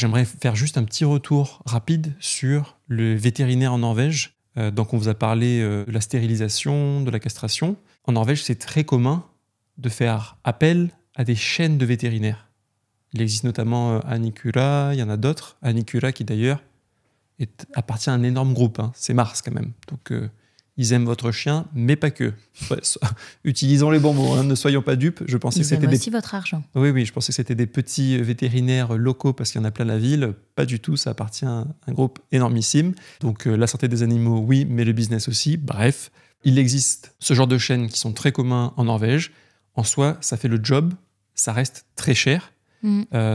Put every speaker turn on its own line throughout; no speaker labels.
J'aimerais faire juste un petit retour rapide sur le vétérinaire en Norvège. Donc on vous a parlé de la stérilisation, de la castration. En Norvège, c'est très commun de faire appel à des chaînes de vétérinaires. Il existe notamment Annikura, il y en a d'autres. Annikura qui d'ailleurs appartient à un énorme groupe, hein. C'est Mars quand même. Donc ils aiment votre chien, mais pas que. Ouais, utilisons les bons mots, hein, ne soyons pas dupes. Je pensais
Ils
que c'était
aiment aussi votre argent.
Oui, je pensais que c'était des petits vétérinaires locaux parce qu'il y en a plein la ville. Pas du tout, ça appartient à un groupe énormissime. Donc la santé des animaux, oui, mais le business aussi. Bref, il existe ce genre de chaînes qui sont très communs en Norvège. En soi, ça fait le job, ça reste très cher.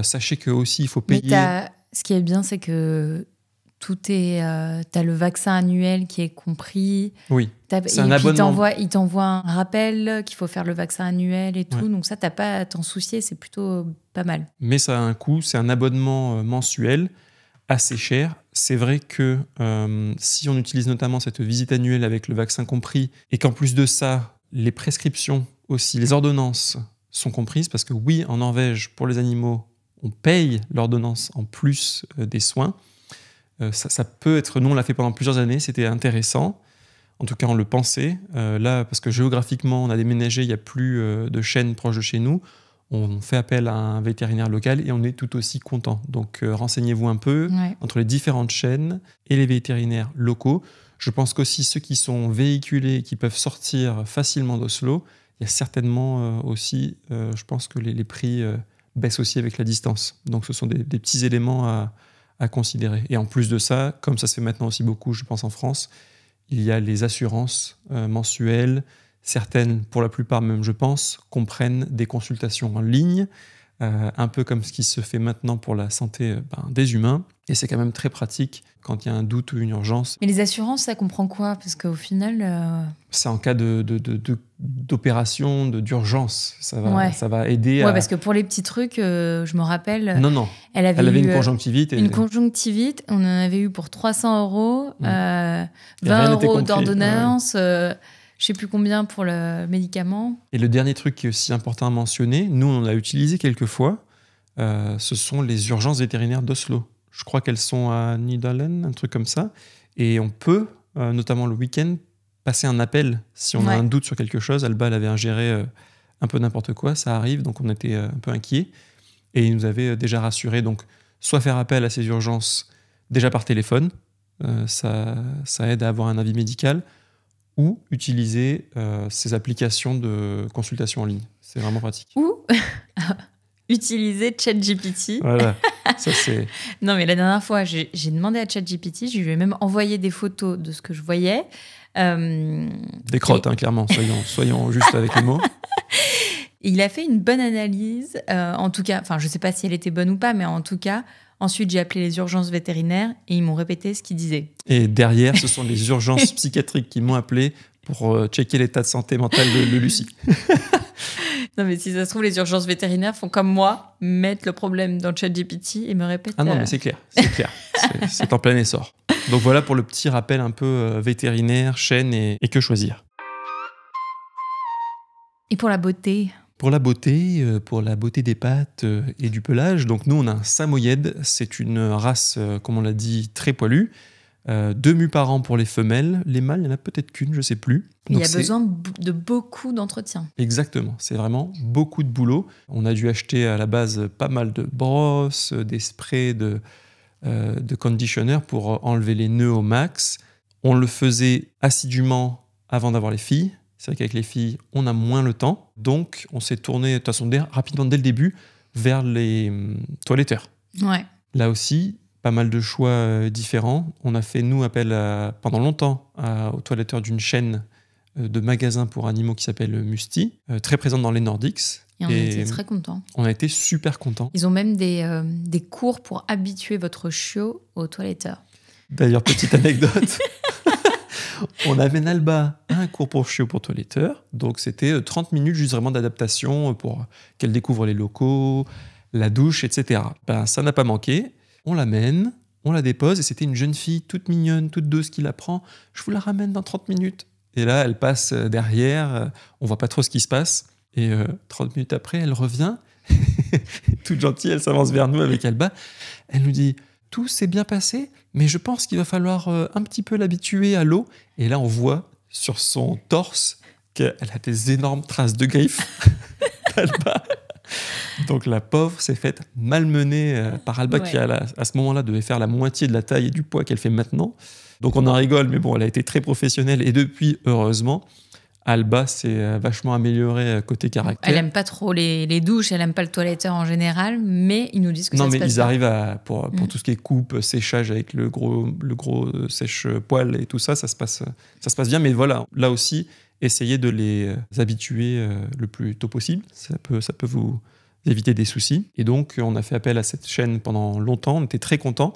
Sachez que aussi il faut payer.
Mais ce qui est bien, c'est que tout est. T'as le vaccin annuel qui est compris.
Oui.
C'est un abonnement. Il t'envoie un rappel qu'il faut faire le vaccin annuel et tout. Ouais. Donc ça, t'as pas à t'en soucier, c'est plutôt pas mal.
Mais ça a un coût, c'est un abonnement mensuel assez cher. C'est vrai que si on utilise notamment cette visite annuelle avec le vaccin compris et qu'en plus de ça, les prescriptions aussi, les ordonnances sont comprises, parce que oui, en Norvège, pour les animaux, on paye l'ordonnance en plus des soins. Ça peut être... Nous, on l'a fait pendant plusieurs années, c'était intéressant. En tout cas, on le pensait. Là, parce que géographiquement, on a déménagé, il n'y a plus de chaîne proche de chez nous. On fait appel à un vétérinaire local et on est tout aussi content. Donc, renseignez-vous un peu entre les différentes chaînes et les vétérinaires locaux. Je pense qu'aussi ceux qui sont véhiculés, qui peuvent sortir facilement d'Oslo, il y a certainement aussi, je pense que les prix baissent aussi avec la distance. Donc, ce sont des petits éléments à considérer. Et en plus de ça, comme ça se fait maintenant aussi beaucoup, je pense en France, il y a les assurances mensuelles. Certaines, pour la plupart même, je pense, comprennent des consultations en ligne, un peu comme ce qui se fait maintenant pour la santé des humains. Et c'est quand même très pratique quand il y a un doute ou une urgence.
Mais les assurances, ça comprend quoi ? Parce qu'au final...
C'est en cas d'opération, d'urgence. Ça va aider à...
Ouais, parce que pour les petits trucs, je me rappelle...
Non. Elle avait une conjonctivite.
Une conjonctivite, on en avait eu pour 300 €, 20 € d'ordonnance... Ouais. Je ne sais plus combien pour le médicament.
Et le dernier truc qui est aussi important à mentionner, nous on l'a utilisé quelques fois, ce sont les urgences vétérinaires d'Oslo. Je crois qu'elles sont à Nydalen, un truc comme ça. Et on peut, notamment le week-end, passer un appel si on a un doute sur quelque chose. Alba, elle avait ingéré un peu n'importe quoi, ça arrive, donc on était un peu inquiets. Et ils nous avaient déjà rassurés. Donc, soit faire appel à ces urgences déjà par téléphone, ça aide à avoir un avis médical, ou utiliser ces applications de consultation en ligne. C'est vraiment pratique.
Ou utiliser ChatGPT.
Voilà, ça c'est...
Non, mais la dernière fois, j'ai demandé à ChatGPT, je lui ai même envoyé des photos de ce que je voyais.
Des crottes, clairement, soyons justes avec les mots.
Il a fait une bonne analyse, en tout cas, enfin, je ne sais pas si elle était bonne ou pas, mais en tout cas... Ensuite, j'ai appelé les urgences vétérinaires et ils m'ont répété ce qu'ils disaient.
Et derrière, ce sont les urgences psychiatriques qui m'ont appelé pour checker l'état de santé mentale de Lucie.
Non, mais si ça se trouve, les urgences vétérinaires font comme moi, mettent le problème dans le ChatGPT et me répètent...
Ah non, mais c'est clair. C'est en plein essor. Donc voilà pour le petit rappel un peu vétérinaire, chaîne et que choisir.
Et pour la beauté ?
Pour la beauté des pattes et du pelage, donc nous on a un Samoyed, c'est une race, comme on l'a dit, très poilue. 2 mues par an pour les femelles, les mâles, il y en a peut-être qu'une, je ne sais plus.
Donc il y a besoin de beaucoup d'entretien.
Exactement, c'est vraiment beaucoup de boulot. On a dû acheter à la base pas mal de brosses, des sprays de conditioner pour enlever les nœuds au max. On le faisait assidûment avant d'avoir les filles. C'est vrai qu'avec les filles, on a moins le temps. Donc, on s'est tourné, de toute façon, rapidement, dès le début, vers les toiletteurs.
Ouais.
Là aussi, pas mal de choix différents. On a fait, nous, appel pendant longtemps aux toiletteurs d'une chaîne de magasins pour animaux qui s'appelle Musti, très présente dans les Nordiques.
Et on était très contents.
On a été super contents.
Ils ont même des cours pour habituer votre chiot aux toiletteurs.
D'ailleurs, petite anecdote... On amène Alba à un cours pour chiot pour toiletteur. Donc, c'était 30 minutes juste vraiment d'adaptation pour qu'elle découvre les locaux, la douche, etc. Ça n'a pas manqué. On l'amène, on la dépose et c'était une jeune fille toute mignonne, toute douce qui la prend. Je vous la ramène dans 30 minutes. Et là, elle passe derrière. On voit pas trop ce qui se passe. Et 30 minutes après, elle revient. Toute gentille, elle s'avance vers nous avec Alba. Elle nous dit « Tout s'est bien passé, mais je pense qu'il va falloir un petit peu l'habituer à l'eau. » Et là, on voit sur son torse qu'elle a des énormes traces de griffes d'Alba. Donc la pauvre s'est faite malmener par Alba qui à ce moment-là devait faire la moitié de la taille et du poids qu'elle fait maintenant. Donc on en rigole, mais bon, elle a été très professionnelle et depuis, heureusement, Alba s'est vachement améliorée côté caractère.
Elle aime pas trop les douches, elle aime pas le toiletteur en général, mais ils nous disent que ça se passe bien.
Non, mais ils arrivent pour tout ce qui est coupe, séchage avec le gros sèche-poil et tout ça, ça se passe bien. Mais voilà, là aussi, essayez de les habituer le plus tôt possible. Ça peut vous éviter des soucis. Et donc, on a fait appel à cette chaîne pendant longtemps. On était très contents.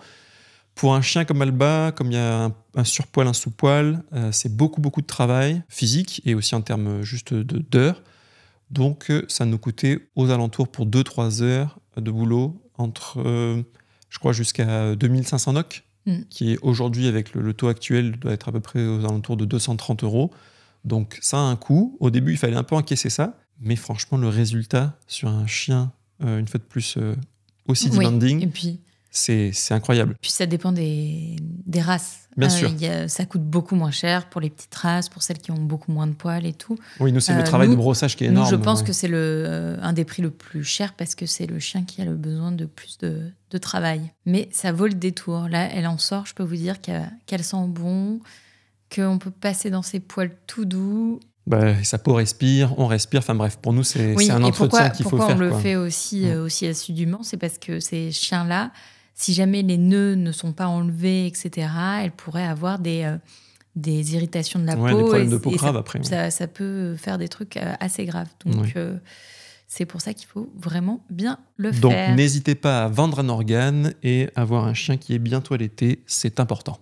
Pour un chien comme Alba, comme il y a un surpoil, un sous-poil, c'est beaucoup de travail physique et aussi en termes juste d'heures. Donc, ça nous coûtait aux alentours pour 2-3 heures de boulot entre, je crois, jusqu'à 2500 NOK, qui est aujourd'hui, avec le taux actuel, doit être à peu près aux alentours de 230 €. Donc, ça a un coût. Au début, il fallait un peu encaisser ça. Mais franchement, le résultat sur un chien, une fois de plus, aussi demanding,
et puis,
c'est incroyable.
Puis ça dépend des races.
Bien sûr.
Ça coûte beaucoup moins cher pour les petites races, pour celles qui ont beaucoup moins de poils et tout.
Oui, nous, c'est le travail de brossage qui est énorme.
Nous, je pense que c'est un des prix le plus cher parce que c'est le chien qui a le besoin de plus de travail. Mais ça vaut le détour. Là, elle en sort, je peux vous dire qu'elle sent bon, qu'on peut passer dans ses poils tout doux.
Sa peau respire, on respire. Enfin bref, pour nous, c'est un entretien qu'il faut faire.
Pourquoi on le fait aussi assidûment, c'est parce que ces chiens-là, si jamais les nœuds ne sont pas enlevés, etc., elles pourraient avoir des irritations de la peau.
Des problèmes de peau graves après.
Ça peut faire des trucs assez graves. Donc, c'est pour ça qu'il faut vraiment bien le faire.
Donc, n'hésitez pas à vendre un organe et avoir un chien qui est bien toiletté. C'est important.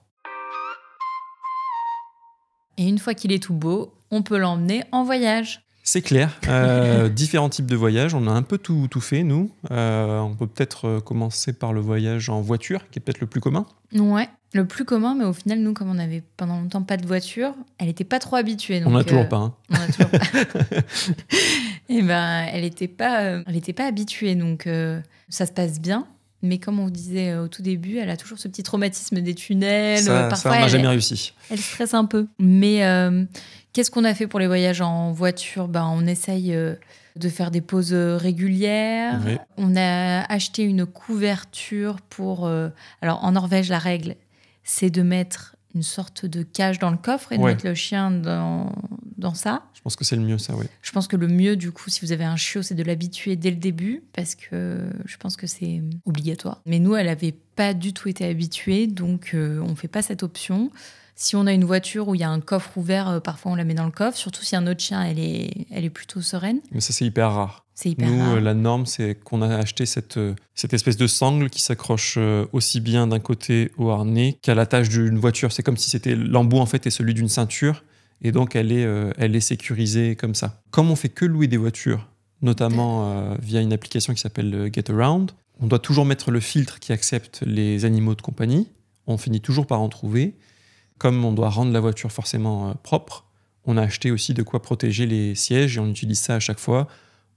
Et une fois qu'il est tout beau, on peut l'emmener en voyage.
C'est clair. Différents types de voyages. On a un peu tout fait, nous. On peut peut-être commencer par le voyage en voiture, qui est peut-être le plus commun.
Ouais, le plus commun, mais au final, nous, comme on avait pendant longtemps pas de voiture, elle n'était pas trop habituée. Donc,
on n'a toujours pas.
On n'a toujours pas. Et elle n'était pas habituée, donc ça se passe bien. Mais comme on vous disait au tout début, elle a toujours ce petit traumatisme des tunnels.
Parfois, on n'a jamais réussi.
Elle stresse un peu. Mais qu'est-ce qu'on a fait pour les voyages en voiture ? On essaye de faire des pauses régulières. Oui. On a acheté une couverture pour... Alors, en Norvège, la règle, c'est de mettre une sorte de cage dans le coffre et de mettre le chien dans ça.
Je pense que c'est le mieux, ça, oui.
Je pense que le mieux, du coup, si vous avez un chiot, c'est de l'habituer dès le début parce que je pense que c'est obligatoire. Mais nous, elle n'avait pas du tout été habituée, donc on ne fait pas cette option. Si on a une voiture où il y a un coffre ouvert, parfois on la met dans le coffre, surtout si un autre chien, elle est plutôt sereine.
Mais ça, c'est hyper rare.
C'est hyper rare.
Nous, la norme, c'est qu'on a acheté cette espèce de sangle qui s'accroche aussi bien d'un côté au harnais qu'à l'attache d'une voiture. C'est comme si c'était l'embout, en fait, et celui d'une ceinture. Et donc, elle est sécurisée comme ça. Comme on fait que louer des voitures, notamment via une application qui s'appelle Getaround, on doit toujours mettre le filtre qui accepte les animaux de compagnie. On finit toujours par en trouver. Comme on doit rendre la voiture forcément propre, on a acheté aussi de quoi protéger les sièges et on utilise ça à chaque fois.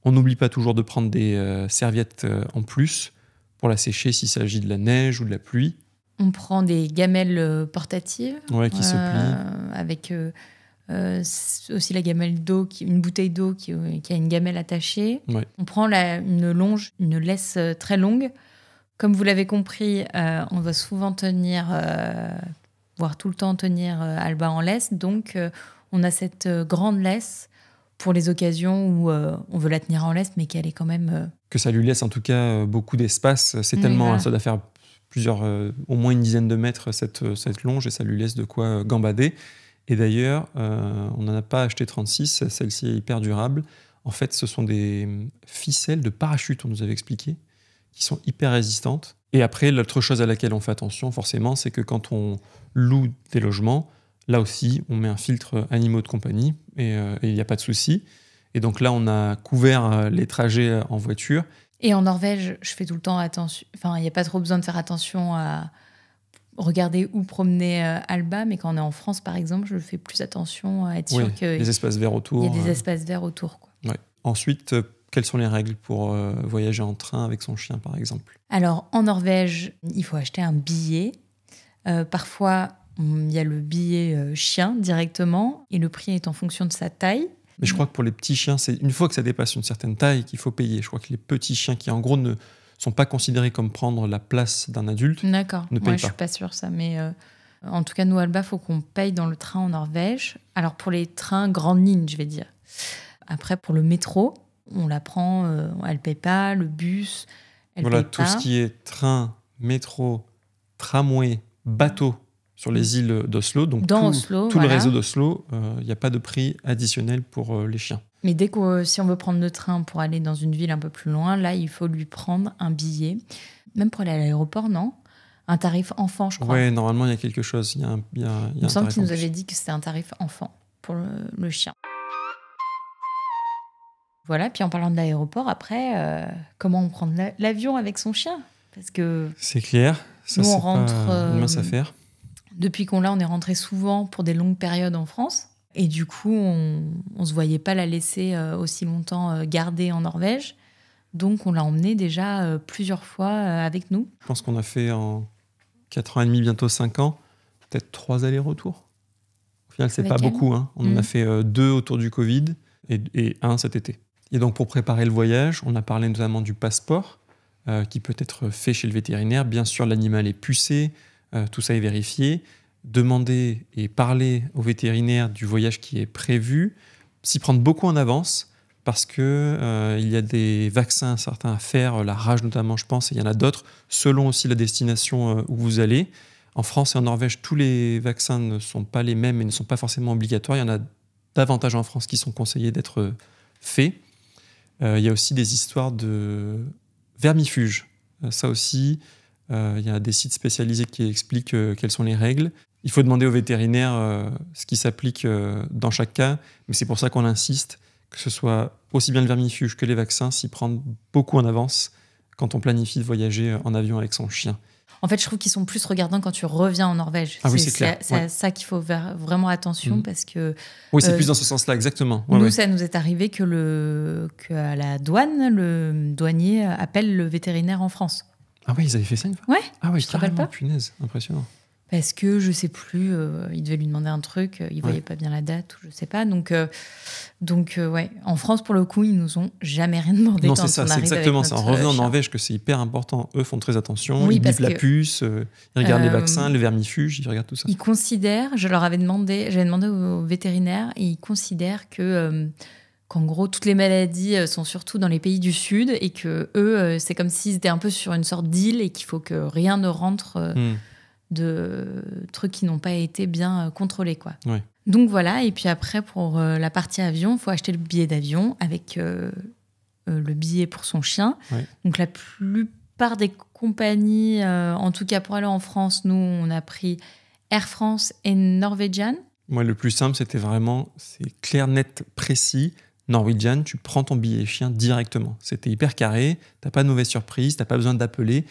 On n'oublie pas toujours de prendre des serviettes en plus pour la sécher s'il s'agit de la neige ou de la pluie.
On prend des gamelles portatives
qui se plient.
Avec aussi la gamelle d'eau, une bouteille d'eau qui a une gamelle attachée.
Ouais.
On prend une laisse très longue. Comme vous l'avez compris, on va souvent tenir... voire tout le temps tenir Alba en laisse. Donc, on a cette grande laisse pour les occasions où on veut la tenir en laisse, mais qu'elle est quand même...
Que ça lui laisse en tout cas beaucoup d'espace. C'est tellement... Voilà. Ça doit faire au moins une dizaine de mètres cette longe et ça lui laisse de quoi gambader. Et d'ailleurs, on n'en a pas acheté 36. Celle-ci est hyper durable. En fait, ce sont des ficelles de parachute, on nous avait expliqué, qui sont hyper résistantes. Et après, l'autre chose à laquelle on fait attention, forcément, c'est que quand on loue des logements, là aussi, on met un filtre animaux de compagnie et il n'y a pas de souci. Et donc là, on a couvert les trajets en voiture.
Et en Norvège, je fais tout le temps attention. Enfin, il n'y a pas trop besoin de faire attention à regarder où promener Alba, mais quand on est en France, par exemple, je fais plus attention à être sûr qu'il
les espaces verts autour.
Il y a des espaces verts autour, quoi.
Ouais. Ensuite, quelles sont les règles pour voyager en train avec son chien, par exemple?
Alors, en Norvège, il faut acheter un billet. Parfois, il y a le billet chien directement et le prix est en fonction de sa taille.
Mais je crois que pour les petits chiens, c'est une fois que ça dépasse une certaine taille qu'il faut payer. Je crois que les petits chiens qui, en gros, ne sont pas considérés comme prendre la place d'un adulte,
D'accord.
ne payent
Je suis pas sûre ça, mais en tout cas, nous, Alba, il faut qu'on paye dans le train en Norvège. Alors, pour les trains grande ligne, je vais dire. Après, pour le métro, on la prend, elle paye pas, le bus, elle
voilà,
paye
tout
pas.
ce qui est train, métro, tramway, bateau sur les îles d'Oslo, donc tout le réseau d'Oslo, il n'y a pas de prix additionnel pour les chiens.
Mais si on veut prendre le train pour aller dans une ville un peu plus loin, là, il faut lui prendre un billet. Même pour aller à l'aéroport, non? Un tarif enfant, je crois.
Oui, normalement, il y a quelque chose. Il
me semble qu'il nous avait dit que c'était un tarif enfant pour le chien. Voilà, puis en parlant de l'aéroport, après, comment on prend l'avion avec son chien? Parce que
c'est clair, ça,
nous,
c'est
on rentre,
pas une mince affaire.
Depuis qu'on l'a, on est rentré souvent pour des longues périodes en France. Et du coup, on ne se voyait pas la laisser aussi longtemps garder en Norvège. Donc, on l'a emmenée déjà plusieurs fois avec nous.
Je pense qu'on a fait en 4 ans et demi, bientôt 5 ans, peut-être 3 allers-retours. Au final, c'est pas beaucoup. Hein. On en a fait 2 autour du Covid et 1 cet été. Et donc, pour préparer le voyage, on a parlé notamment du passeport qui peut être fait chez le vétérinaire. Bien sûr, l'animal est pucé, tout ça est vérifié. Demander et parler au vétérinaire du voyage qui est prévu, s'y prendre beaucoup en avance parce que il y a des vaccins certains à faire, la rage notamment, je pense, et il y en a d'autres, selon aussi la destination où vous allez. En France et en Norvège, tous les vaccins ne sont pas les mêmes et ne sont pas forcément obligatoires. Il y en a davantage en France qui sont conseillés d'être faits. Il y a aussi des histoires de vermifuges. Ça aussi, il y a des sites spécialisés qui expliquent quelles sont les règles. Il faut demander au vétérinaire ce qui s'applique dans chaque cas, mais c'est pour ça qu'on insiste, que ce soit aussi bien le vermifuge que les vaccins, s'y prendre beaucoup en avance quand on planifie de voyager en avion avec son chien.
En fait, je trouve qu'ils sont plus regardants quand tu reviens en Norvège.
Ah oui, c'est clair.
C'est à ça qu'il faut faire vraiment attention parce que...
Oui, c'est plus dans ce sens-là, exactement.
Ça nous est arrivé qu'à la douane, le douanier appelle le vétérinaire en France.
Ah oui, ils avaient fait ça une fois?
Ouais.
Ah oui,
je te rappelle pas.
Punaise, impressionnant.
Parce que je sais plus, il devait lui demander un truc, il voyait pas bien la date, ou je sais pas. Donc ouais, en France pour le coup, ils nous ont jamais rien demandé.
Non, c'est ça, c'est exactement ça. En revenant en Norvège, que c'est hyper important. Eux font très attention.
Oui,
ils bipent la puce, ils regardent les vaccins, les vermifuges, ils regardent tout ça.
Ils considèrent, j'avais demandé au vétérinaire, et ils considèrent qu'en gros, toutes les maladies sont surtout dans les pays du Sud et que eux, c'est comme s'ils étaient un peu sur une sorte d'île et qu'il faut que rien ne rentre. De trucs qui n'ont pas été bien contrôlés, quoi.
Ouais.
Donc voilà, et puis après, pour la partie avion, il faut acheter le billet d'avion avec le billet pour son chien.
Ouais.
Donc la plupart des compagnies, en tout cas pour aller en France, nous, on a pris Air France et Norwegian.
Moi, le plus simple, c'était vraiment, c'est clair, net, précis. Norwegian, tu prends ton billet chien directement. C'était hyper carré, t'as pas de mauvaise surprise, t'as pas besoin d'appeler.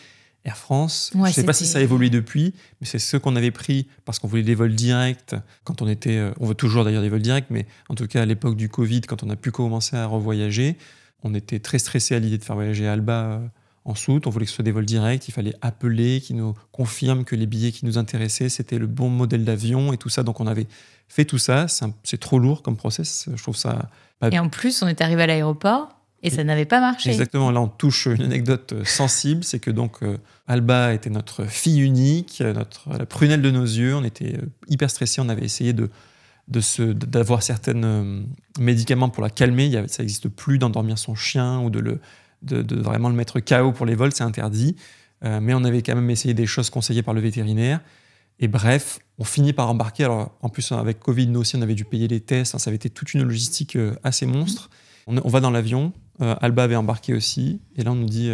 Air France, je ne sais pas si ça a évolué depuis, mais c'est ceux qu'on avait pris parce qu'on voulait des vols directs quand on était... On veut toujours d'ailleurs des vols directs, mais en tout cas à l'époque du Covid, quand on a pu commencer à revoyager, on était très stressé à l'idée de faire voyager Alba en soute. On voulait que ce soit des vols directs, il fallait appeler, qui nous confirment que les billets qui nous intéressaient, c'était le bon modèle d'avion et tout ça. Donc on avait fait tout ça. C'est trop lourd comme process. Je trouve ça...
Et en plus, on est arrivé à l'aéroport... Et ça n'avait pas marché.
Exactement, là on touche une anecdote sensible, c'est que donc Alba était notre fille unique, la prunelle de nos yeux, on était hyper stressés, on avait essayé d'avoir certains médicaments pour la calmer, ça n'existe plus d'endormir son chien ou de vraiment le mettre KO pour les vols, c'est interdit, mais on avait quand même essayé des choses conseillées par le vétérinaire, et bref, on finit par embarquer, alors en plus avec Covid, nous aussi on avait dû payer les tests, ça avait été toute une logistique assez monstre. On va dans l'avion, Alba avait embarqué aussi, et là on nous dit,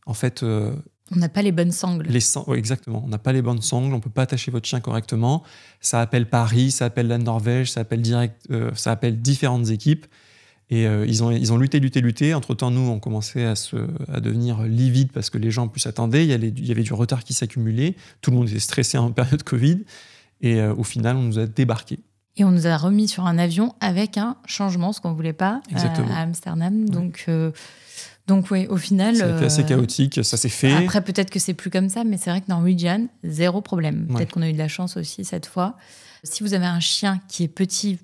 en fait... on
n'a pas les bonnes sangles.
Oui, exactement, on n'a pas les bonnes sangles, on ne peut pas attacher votre chien correctement. Ça appelle Paris, ça appelle la Norvège, ça appelle différentes équipes, et ils ont lutté. Entre-temps, nous, on commençait à devenir livides parce que les gens en plus attendaient, il y avait du retard qui s'accumulait, tout le monde était stressé en période Covid, et au final, on nous a débarqués.
Et on nous a remis sur un avion avec un changement, ce qu'on ne voulait pas, à Amsterdam. Donc oui, au final...
C'était assez chaotique, ça s'est fait.
Après, peut-être que c'est plus comme ça, mais c'est vrai que Norwegian, zéro problème. Peut-être qu'on a eu de la chance aussi cette fois. Si vous avez un chien qui est petit,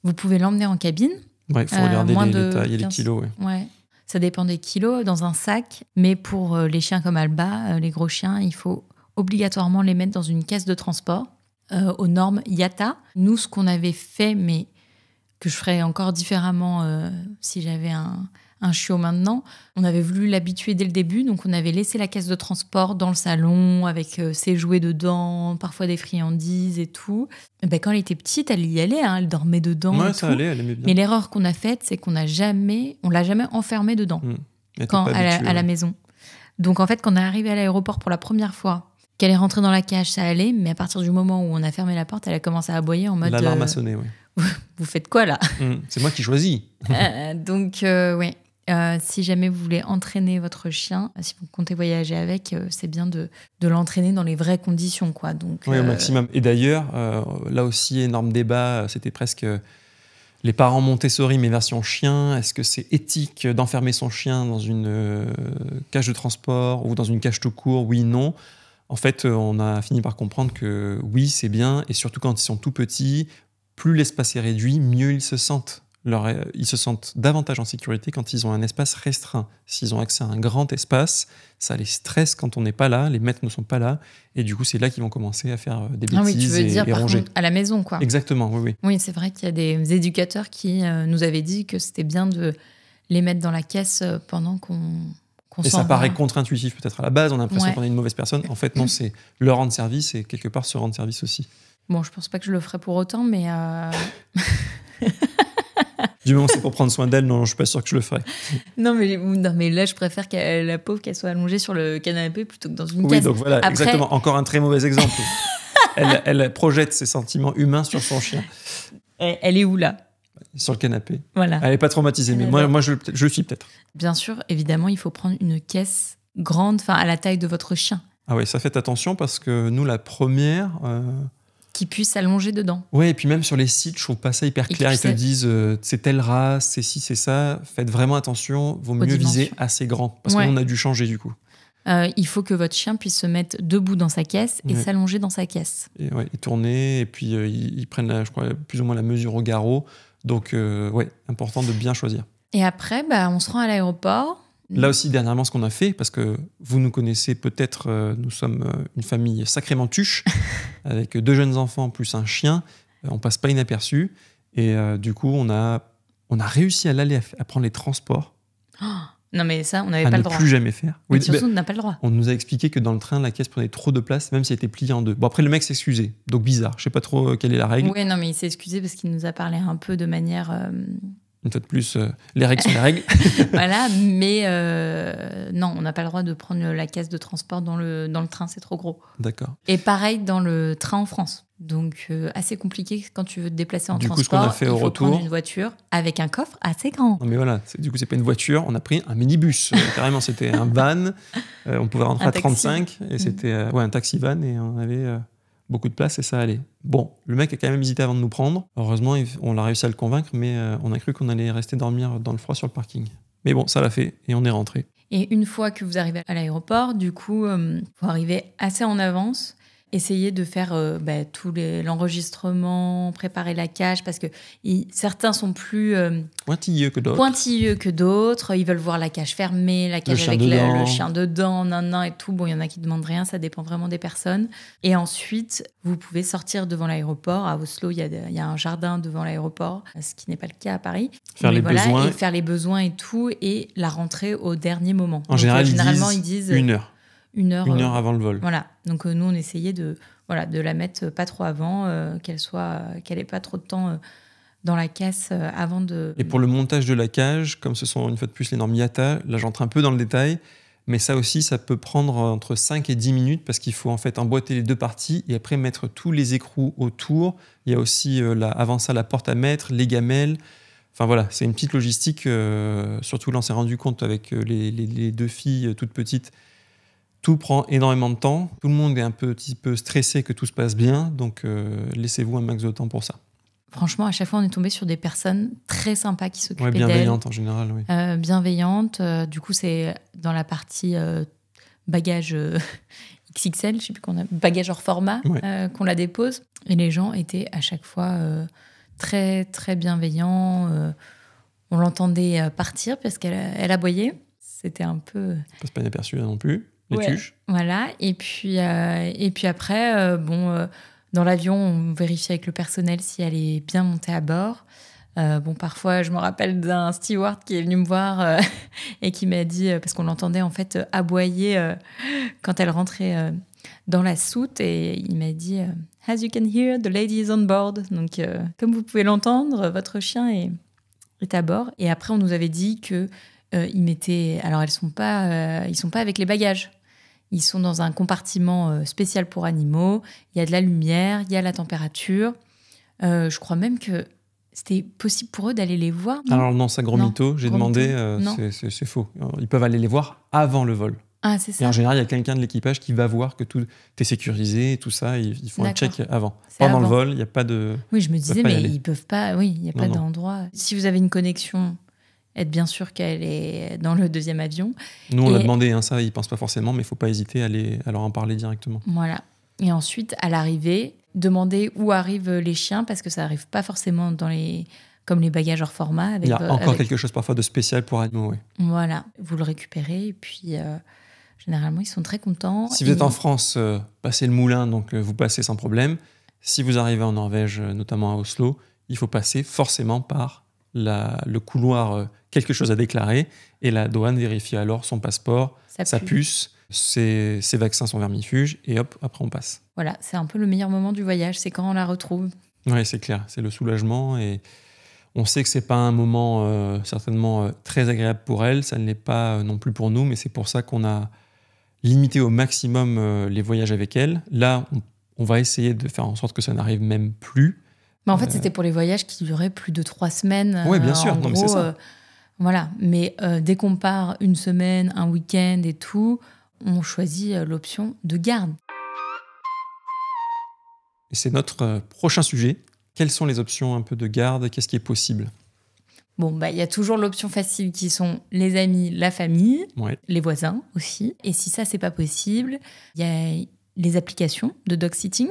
vous pouvez l'emmener en cabine.
Ouais, il faut regarder les tailles et les kilos.
Ouais. Ça dépend des kilos dans un sac. Mais pour les chiens comme Alba, les gros chiens, il faut obligatoirement les mettre dans une caisse de transport aux normes IATA. Nous, ce qu'on avait fait, mais que je ferais encore différemment si j'avais un chiot maintenant, on avait voulu l'habituer dès le début, donc on avait laissé la caisse de transport dans le salon avec ses jouets dedans, parfois des friandises et tout. Et ben, quand elle était petite, elle y allait, elle dormait dedans.
Ouais,
et
ça
tout.
allait, elle aimait bien.
Mais l'erreur qu'on a faite, c'est qu'on l'a jamais enfermée dedans à la maison. Donc en fait, quand on est arrivé à l'aéroport pour la première fois, qu'elle est rentrée dans la cage, ça allait, mais à partir du moment où on a fermé la porte, elle a commencé à aboyer en mode...
L'alarme a sonné, oui.
Vous faites quoi là?
C'est moi qui choisis.
Donc oui. Si jamais vous voulez entraîner votre chien, si vous comptez voyager avec, c'est bien de l'entraîner dans les vraies conditions, quoi. Donc,
oui, au maximum. Et d'ailleurs, là aussi, énorme débat, c'était presque les parents Montessori, mais version chien. Est-ce que c'est éthique d'enfermer son chien dans une cage de transport ou dans une cage tout court? Oui, non. En fait, on a fini par comprendre que oui, c'est bien, et surtout quand ils sont tout petits, plus l'espace est réduit, mieux ils se sentent. Ils se sentent davantage en sécurité quand ils ont un espace restreint. S'ils ont accès à un grand espace, ça les stresse quand on n'est pas là, les maîtres ne sont pas là, et du coup, c'est là qu'ils vont commencer à faire des bêtises
oui, tu veux dire,
et
par
ronger.
Contre, à la maison, quoi.
Exactement, oui.
Oui, c'est vrai qu'il y a des éducateurs qui nous avaient dit que c'était bien de les mettre dans la caisse pendant qu'on
et
s'en
ça
va.
paraît contre-intuitif peut-être à la base, on a l'impression qu'on est une mauvaise personne. En fait, non, c'est leur rendre service et quelque part se rendre service aussi.
Bon, je pense pas que je le ferais pour autant, mais...
Du moment où c'est pour prendre soin d'elle, non, je suis pas sûr que je le ferais.
Non, mais là, je préfère la pauvre qu'elle soit allongée sur le canapé plutôt que dans une
caisse. Oui, donc voilà, exactement. Encore un très mauvais exemple. elle projette ses sentiments humains sur son chien.
Elle est où, là?
Sur le canapé.
Voilà.
Elle n'est pas traumatisée, mais moi je le suis peut-être.
Bien sûr, évidemment, il faut prendre une caisse grande, à la taille de votre chien.
Ah oui, ça faites attention parce que nous, la première...
Qui puisse s'allonger dedans.
Oui, et puis même sur les sites, je trouve pas ça hyper clair. Ils te disent c'est telle race, c'est ci, c'est ça. Faites vraiment attention, vaut mieux viser assez grand. Parce qu'on a dû changer du coup.
Il faut que votre chien puisse se mettre debout dans sa caisse et s'allonger dans sa caisse.
Et tourner, et puis ils prennent, je crois, plus ou moins la mesure au garrot. Donc, important de bien choisir.
Et après, on se rend à l'aéroport.
Là aussi, dernièrement, ce qu'on a fait, parce que vous nous connaissez peut-être, nous sommes une famille sacrément tuche, avec 2 jeunes enfants plus un chien, on passe pas inaperçu. Et du coup, on a réussi à l'aller à prendre les transports.
Oh, non, mais ça, on n'avait pas le droit.
À ne plus jamais faire.
Oui, surtout, on n'a pas le droit.
On nous a expliqué que dans le train, la caisse prenait trop de place, même si elle était pliée en 2. Bon, après, le mec s'est excusé. Donc, bizarre. Je sais pas trop quelle est la règle.
Oui, non, mais il s'est excusé parce qu'il nous a parlé un peu de manière...
Une fois de plus, les règles sont les règles.
Voilà, mais non, on n'a pas le droit de prendre la caisse de transport dans le train, c'est trop gros.
D'accord.
Et pareil dans le train en France. Donc, assez compliqué quand tu veux te déplacer en transport.
Du coup, ce qu'on a fait au retour...
prendre une voiture avec un coffre assez grand.
Non, mais voilà, du coup, c'est pas une voiture, on a pris un minibus. Carrément, c'était un van. On pouvait rentrer à 35, et c'était un taxi van, et on avait... beaucoup de place et ça allait. Bon, le mec a quand même hésité avant de nous prendre. Heureusement, on a réussi à le convaincre, mais on a cru qu'on allait rester dormir dans le froid sur le parking. Mais bon, ça l'a fait et on est rentré.
Et une fois que vous arrivez à l'aéroport, du coup, faut arriver assez en avance. Essayer de faire tout l'enregistrement, préparer la cage, parce que certains sont plus
pointilleux que d'autres. Ils veulent voir la cage fermée, la cage avec le chien dedans, et tout. Bon, il y en a qui ne demandent rien, ça dépend vraiment des personnes. Et ensuite, vous pouvez sortir devant l'aéroport. À Oslo, il y a un jardin devant l'aéroport, ce qui n'est pas le cas à Paris. Faire
les besoins et tout, et la rentrée au dernier moment.
En généralement, ils disent 1 heure.
Une heure
avant le vol.
Voilà. Donc nous, on essayait de la mettre pas trop avant, qu'elle ait pas trop de temps dans la caisse avant de...
Et pour le montage de la cage, comme ce sont une fois de plus les normes IATA, là j'entre un peu dans le détail, mais ça aussi, ça peut prendre entre 5 et 10 minutes parce qu'il faut en fait emboîter les 2 parties et après mettre tous les écrous autour. Il y a aussi avant ça la porte à mettre, les gamelles. Enfin voilà, c'est une petite logistique. Surtout là, on s'est rendu compte avec les 2 filles toutes petites. Tout prend énormément de temps. Tout le monde est un petit peu stressé que tout se passe bien. Donc, laissez-vous un max de temps pour ça.
franchement, à chaque fois, on est tombé sur des personnes très sympas qui s'occupaient d'elle.
Bienveillantes en général, oui.
Bienveillantes. Du coup, c'est dans la partie bagage XXL, je ne sais plus qu'on a, bagage hors format, qu'on la dépose. Et les gens étaient à chaque fois très, très bienveillants. On l'entendait partir parce qu'elle aboyait. C'était un peu...
Ça passe pas inaperçu non plus, les tuches.
Voilà. Et puis après, dans l'avion, on vérifie avec le personnel si elle est bien montée à bord. Parfois, je me rappelle d'un steward qui est venu me voir et qui m'a dit, parce qu'on l'entendait en fait aboyer quand elle rentrait dans la soute, et il m'a dit « As you can hear, the lady is on board ». Donc, comme vous pouvez l'entendre, votre chien est à bord. Et après, on nous avait dit que ils mettaient... Alors, ils sont pas avec les bagages. Ils sont dans un compartiment spécial pour animaux. Il y a de la lumière, il y a la température. Je crois même que c'était possible pour eux d'aller les voir. Non,
alors non, ça gros mytho. J'ai demandé, c'est faux. Ils peuvent aller les voir avant le vol.
Ah, c'est ça.
Et en général, il y a quelqu'un de l'équipage qui va voir que tout est sécurisé et tout ça. Ils font un check avant. Pendant le vol, il n'y a pas de...
Oui, je me disais, mais ils peuvent pas... Oui, il n'y a pas d'endroit. Si vous avez une connexion, être bien sûr qu'elle est dans le deuxième avion.
Nous, on l'a demandé, ça, ils ne pensent pas forcément, mais il ne faut pas hésiter à leur en parler directement.
Voilà. Et ensuite, à l'arrivée, demander où arrivent les chiens, parce que ça n'arrive pas forcément comme les bagages hors format.
Il y a encore quelque chose parfois de spécial pour animaux, oui.
Voilà, vous le récupérez et puis généralement ils sont très contents.
Si vous êtes en France, passez le moulin, donc vous passez sans problème. Si vous arrivez en Norvège, notamment à Oslo, il faut passer forcément par le couloir quelque chose à déclarer, et la douane vérifie alors son passeport, sa puce, ses vaccins sont vermifuges, et hop, après on passe.
Voilà, c'est un peu le meilleur moment du voyage, c'est quand on la retrouve.
Oui, c'est clair, c'est le soulagement, et on sait que c'est pas un moment certainement très agréable pour elle, ça ne l'est pas non plus pour nous, mais c'est pour ça qu'on a limité au maximum les voyages avec elle. Là, on va essayer de faire en sorte que ça n'arrive même plus.
Mais en fait, c'était pour les voyages qui duraient plus de 3 semaines.
Oui, bien sûr,
gros,
mais c'est ça.
Voilà, mais dès qu'on part une semaine, un week-end et tout, on choisit l'option de garde.
Et c'est notre prochain sujet. Quelles sont les options un peu de garde? Qu'est-ce qui est possible?
Bon, il y a toujours l'option facile qui sont les amis, la famille, les voisins aussi. Et si ça, c'est pas possible, il y a les applications de dog sitting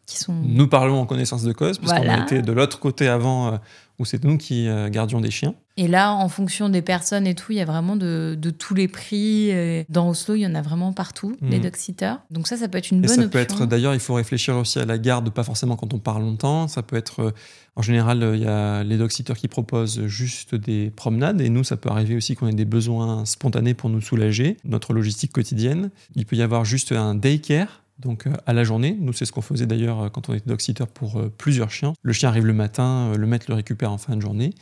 qui sont...
Nous parlons en connaissance de cause, parce qu'on était de l'autre côté avant, où c'est nous qui gardions des chiens.
Et là, en fonction des personnes et tout, il y a vraiment de tous les prix. Dans Oslo, il y en a vraiment partout, les dog-sitters. Donc ça peut être une bonne option.
Peut être, d'ailleurs, il faut réfléchir aussi à la garde, pas forcément quand on part longtemps. Ça peut être, en général, il y a les dog-sitters qui proposent juste des promenades. Et nous, ça peut arriver aussi qu'on ait des besoins spontanés pour nous soulager, notre logistique quotidienne. Il peut y avoir juste un daycare. Donc à la journée, nous c'est ce qu'on faisait d'ailleurs quand on était dog-sitter pour plusieurs chiens. Le chien arrive le matin, le maître le récupère en fin de journée.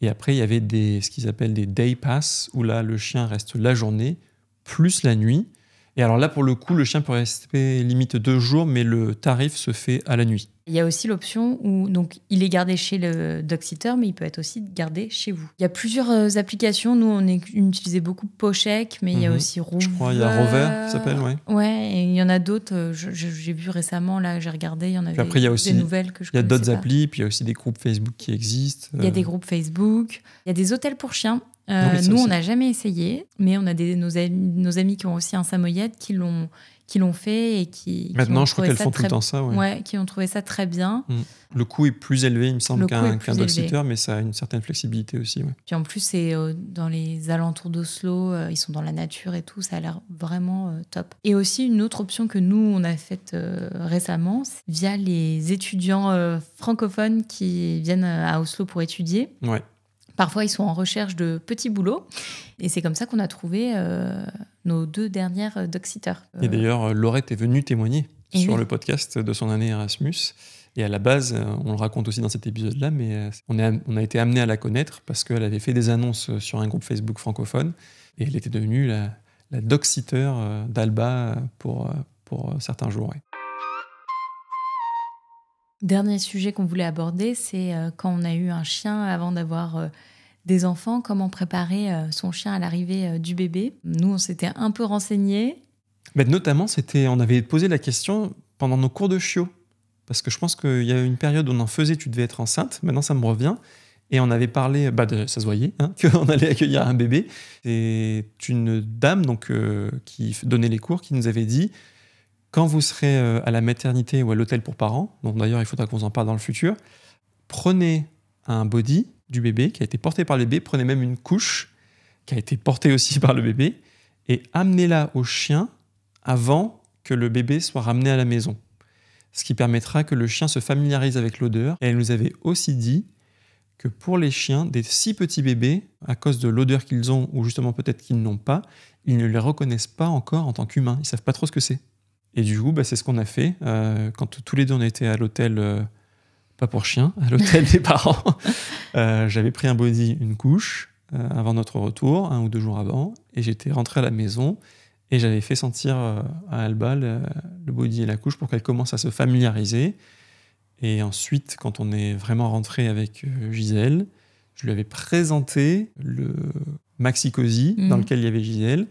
Et après, il y avait ce qu'ils appellent des day pass, où là, le chien reste la journée, plus la nuit. Et alors là, pour le coup, le chien peut rester limite 2 jours, mais le tarif se fait à la nuit.
Il y a aussi l'option où donc, il est gardé chez le dog-sitter, mais il peut être aussi gardé chez vous. Il y a plusieurs applications. Nous, on utilisait beaucoup Pocheck, mais il y a aussi Rover.
Je crois il y a Rover qui s'appelle,
Ouais, et il y en a d'autres. J'ai vu récemment, là, j'ai regardé, il y en avait
après, il y a aussi,
des nouvelles que je connaissais pas.
Il y a d'autres applis, puis il y a aussi des groupes Facebook qui existent.
Il y a des groupes Facebook. Il y a des hôtels pour chiens. Nous, on n'a jamais essayé, mais on a nos amis qui ont aussi un samoyed qui l'ont fait et qui
maintenant, je crois qu'elles font tout le temps ça.
Qui ont trouvé ça très bien.
Le coût est plus élevé, il me semble, qu'un dog-sitter, mais ça a une certaine flexibilité aussi. Ouais.
Puis en plus, c'est dans les alentours d'Oslo, ils sont dans la nature et tout, ça a l'air vraiment top. Et aussi, une autre option que nous, on a faite récemment, c'est via les étudiants francophones qui viennent à Oslo pour étudier.
Ouais.
Parfois, ils sont en recherche de petits boulots. Et c'est comme ça qu'on a trouvé nos 2 dernières dog-sitters.
Et d'ailleurs, Laurette est venue témoigner sur le podcast de son année Erasmus. Et à la base, on le raconte aussi dans cet épisode-là, mais on a été amené à la connaître parce qu'elle avait fait des annonces sur un groupe Facebook francophone. Et elle était devenue la dog-sitter d'Alba pour certains jours. Ouais.
Dernier sujet qu'on voulait aborder, c'est quand on a eu un chien avant d'avoir des enfants, comment préparer son chien à l'arrivée du bébé. Nous, on s'était un peu renseignés.
Mais notamment, on avait posé la question pendant nos cours de chiot. parce que je pense qu'il y a une période où on en faisait, tu devais être enceinte. Maintenant, ça me revient. Et on avait parlé, ça se voyait, qu'on allait accueillir un bébé. C'est une dame qui donnait les cours qui nous avait dit, quand vous serez à la maternité ou à l'hôtel pour parents, donc d'ailleurs il faudra qu'on en parle dans le futur, prenez un body du bébé qui a été porté par le bébé, prenez même une couche qui a été portée aussi par le bébé et amenez-la au chien avant que le bébé soit ramené à la maison. Ce qui permettra que le chien se familiarise avec l'odeur. Et elle nous avait aussi dit que pour les chiens, des si petits bébés, à cause de l'odeur qu'ils ont, ou justement peut-être qu'ils n'ont pas, ils ne les reconnaissent pas encore en tant qu'humains. Ils ne savent pas trop ce que c'est. Et du coup, c'est ce qu'on a fait. Quand tous les deux on était à l'hôtel, pas pour chiens, à l'hôtel des parents, j'avais pris un body, une couche, avant notre retour, 1 ou 2 jours avant, et j'étais rentré à la maison, et j'avais fait sentir à Alba le body et la couche pour qu'elle commence à se familiariser. Et ensuite, quand on est vraiment rentré avec Gisèle, je lui avais présenté le Maxi Cosi dans lequel il y avait Gisèle.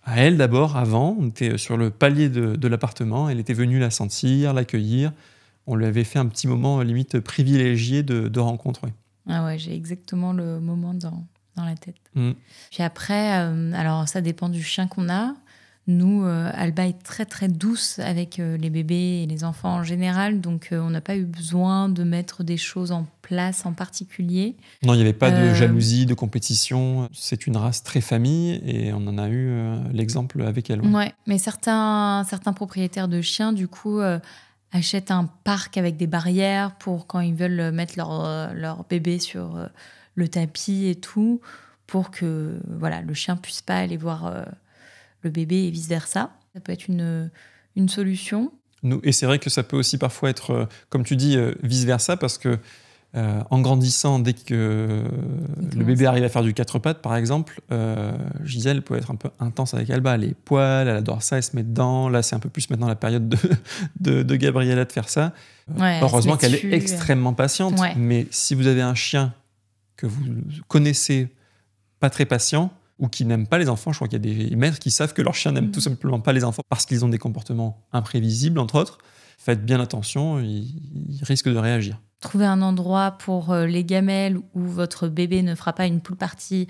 À elle d'abord, avant, on était sur le palier de l'appartement, elle était venue la sentir, l'accueillir. On lui avait fait un petit moment limite privilégié de rencontre. Ouais.
Ah ouais, j'ai exactement le moment dans la tête. Puis après, alors ça dépend du chien qu'on a. Nous, Alba est très très douce avec les bébés et les enfants en général, donc on n'a pas eu besoin de mettre des choses en place en particulier.
Non, il n'y avait pas de jalousie, de compétition. C'est une race très famille et on en a eu l'exemple avec elle.
Ouais, mais certains propriétaires de chiens, du coup, achètent un parc avec des barrières pour quand ils veulent mettre leur bébé sur le tapis et tout, pour que le chien puisse pas aller voir le bébé et vice-versa. Ça peut être une solution.
Et c'est vrai que ça peut aussi parfois être, comme tu dis, vice-versa, parce que en grandissant, dès que le bébé arrive à faire du 4 pattes, par exemple, Gisèle peut être un peu intense avec Alba. Les poils, elle adore ça, elle se met dedans. Là, c'est un peu plus maintenant la période de Gabriella de faire ça.
Ouais,
heureusement qu'elle est extrêmement patiente. Ouais. Mais si vous avez un chien que vous connaissez pas très patient, ou qui n'aiment pas les enfants, je crois qu'il y a des maîtres qui savent que leurs chiens n'aiment tout simplement pas les enfants parce qu'ils ont des comportements imprévisibles, entre autres. Faites bien attention, ils risquent de réagir.
Trouvez un endroit pour les gamelles où votre bébé ne fera pas une pool party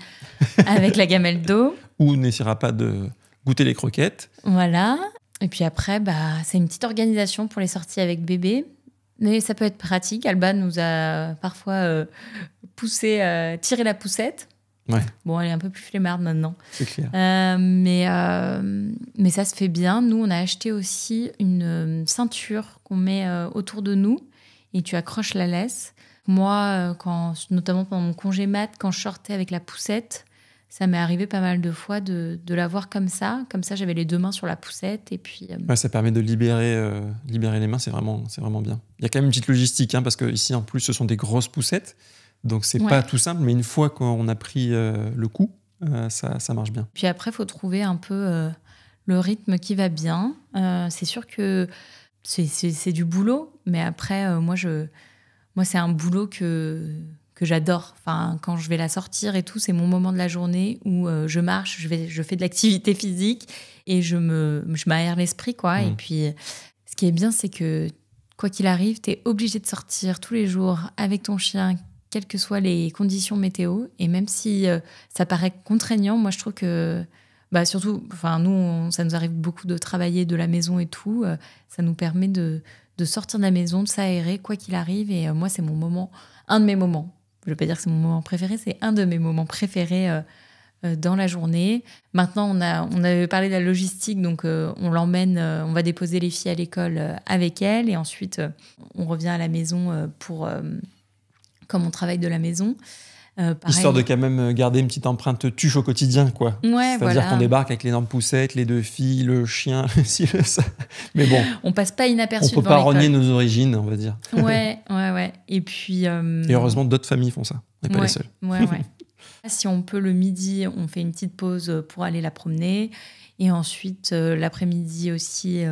avec la gamelle d'eau.
Ou n'essaiera pas de goûter les croquettes.
Voilà. Et puis après, c'est une petite organisation pour les sorties avec bébé. Mais ça peut être pratique. Alba nous a parfois tiré la poussette.
Ouais.
Bon, elle est un peu plus flemmarde maintenant.
C'est clair.
Mais ça se fait bien. Nous, on a acheté aussi une ceinture qu'on met autour de nous et tu accroches la laisse. Moi, notamment pendant mon congé mat, quand je sortais avec la poussette, ça m'est arrivé pas mal de fois de l'avoir comme ça. Comme ça, j'avais les 2 mains sur la poussette. Et puis,
ça permet de libérer les mains, c'est vraiment bien. Il y a quand même une petite logistique, parce que ici, en plus, ce sont des grosses poussettes. Donc, c'est pas tout simple, mais une fois qu'on a pris le coup, ça marche bien.
Puis après, il faut trouver un peu le rythme qui va bien. C'est sûr que c'est du boulot, mais après, moi, c'est un boulot que j'adore. Enfin, quand je vais la sortir et tout, c'est mon moment de la journée où je marche, je fais de l'activité physique et je m'aère l'esprit, quoi. Et puis, ce qui est bien, c'est que quoi qu'il arrive, tu es obligé de sortir tous les jours avec ton chien, quelles que soient les conditions météo. Et même si ça paraît contraignant, moi, je trouve que surtout, nous, ça nous arrive beaucoup de travailler de la maison et tout. Ça nous permet de sortir de la maison, de s'aérer, quoi qu'il arrive. Et moi, c'est un de mes moments. Je ne veux pas dire que c'est mon moment préféré, c'est un de mes moments préférés dans la journée. Maintenant, on avait parlé de la logistique, donc on l'emmène, on va déposer les filles à l'école avec elle. Et ensuite, on revient à la maison comme on travaille de la maison.
Histoire de quand même garder une petite empreinte tuche au quotidien, quoi.
Ouais,
c'est-à-dire qu'on débarque avec l'énorme poussette, les 2 filles, le chien, ça. Mais bon,
on passe pas inaperçu.
On peut pas renier nos origines, on va dire.
Ouais. Et puis.
Et heureusement, d'autres familles font ça. On n'est pas les seuls.
Ouais. Si on peut le midi, on fait une petite pause pour aller la promener. Et ensuite, l'après-midi aussi,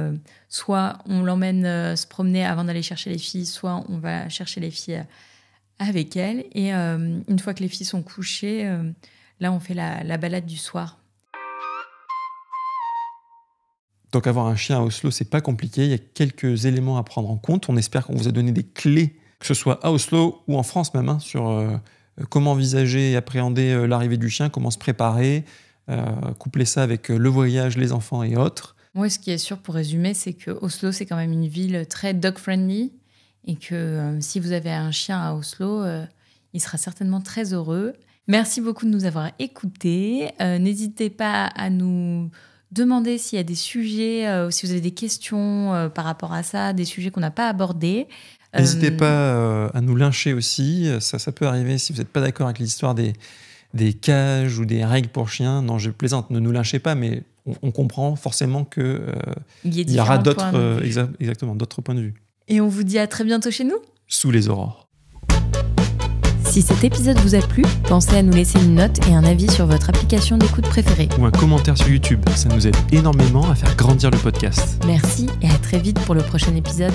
soit on l'emmène se promener avant d'aller chercher les filles, soit on va chercher les filles avec elle. Et une fois que les filles sont couchées, là, on fait la balade du soir.
Donc avoir un chien à Oslo, c'est pas compliqué. Il y a quelques éléments à prendre en compte. On espère qu'on vous a donné des clés, que ce soit à Oslo ou en France même, sur comment envisager et appréhender l'arrivée du chien, comment se préparer, coupler ça avec le voyage, les enfants et autres.
Oui, ce qui est sûr, pour résumer, c'est que Oslo, c'est quand même une ville très dog-friendly et que si vous avez un chien à Oslo, il sera certainement très heureux. Merci beaucoup de nous avoir écoutés. N'hésitez pas à nous demander s'il y a des sujets, si vous avez des questions par rapport à ça, des sujets qu'on n'a pas abordés.
N'hésitez pas à nous lyncher aussi. Ça peut arriver si vous n'êtes pas d'accord avec l'histoire des cages ou des règles pour chiens. Non, je plaisante, ne nous lynchez pas, mais on comprend forcément qu'il y aura d'autres points de vue.
Et on vous dit à très bientôt chez nous.
Sous les aurores.
Si cet épisode vous a plu, pensez à nous laisser une note et un avis sur votre application d'écoute préférée.
Ou un commentaire sur YouTube, ça nous aide énormément à faire grandir le podcast.
Merci et à très vite pour le prochain épisode.